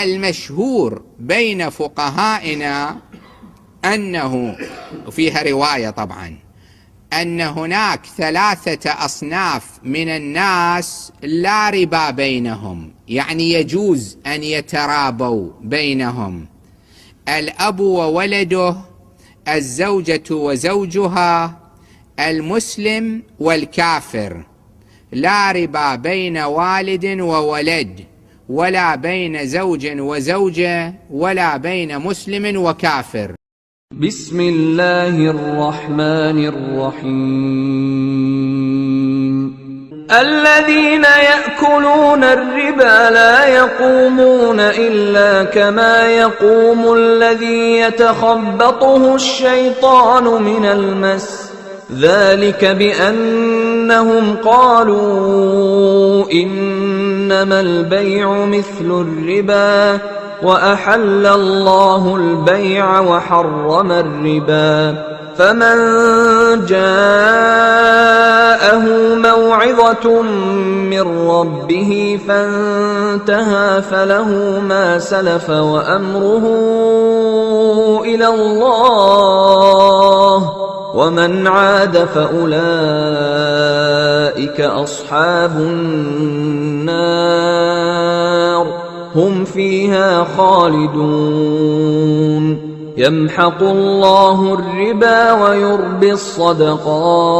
المشهور بين فقهائنا أنه فيها رواية طبعا أن هناك 3 أصناف من الناس لا ربا بينهم، يعني يجوز أن يترابوا بينهم: الأب وولده، الزوجة وزوجها، المسلم والكافر. لا ربا بين والد وولد، ولا بين زوج وزوجة، ولا بين مسلم وكافر. بسم الله الرحمن الرحيم. الذين يأكلون الربا لا يقومون إلا كما يقوم الذي يتخبطه الشيطان من المس، ذلك بأنهم قالوا إنما البيع مثل الربا وأحل الله البيع وحرم الربا، فمن جاءه موعظة من ربه فانتهى فله ما سلف وأمره إلى الله، ومن عاد فأولئك أصحاب النار هم فيها خالدون. يمحق الله الربا ويربي الصدقات،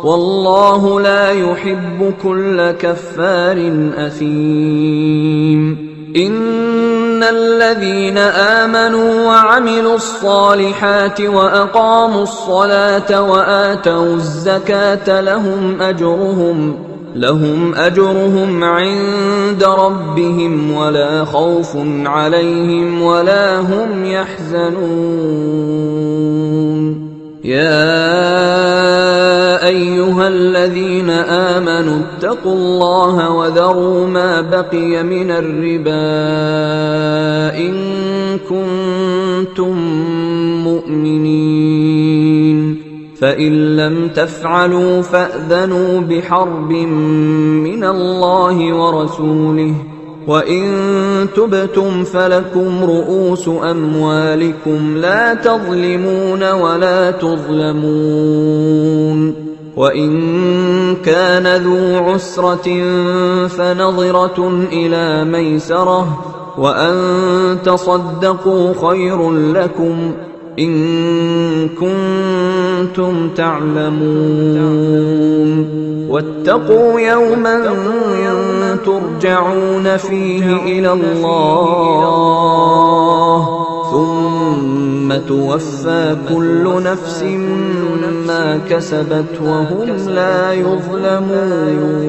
والله لا يحب كل كفار أثيم. إن الذين آمنوا وعملوا الصالحات وأقاموا الصلاة وآتوا الزكاة لهم أجرهم عند ربهم ولا خوف عليهم ولا هم يحزنون. يا أيها الذين آمنوا اتقوا الله وذروا ما بقي من الربا إن كنتم مؤمنين، فإن لم تفعلوا فأذنوا بحرب من الله ورسوله، وإن تبتم فلكم رؤوس أموالكم لا تظلمون ولا تظلمون. وإن كان ذو عسرة فنظرة إلى ميسرة، وأن تصدقوا خير لكم إن كنتم تعلمون. واتقوا يوما ترجعون فيه إلى الله ثم توفى كل نفس ما كسبت وهم لا يظلمون.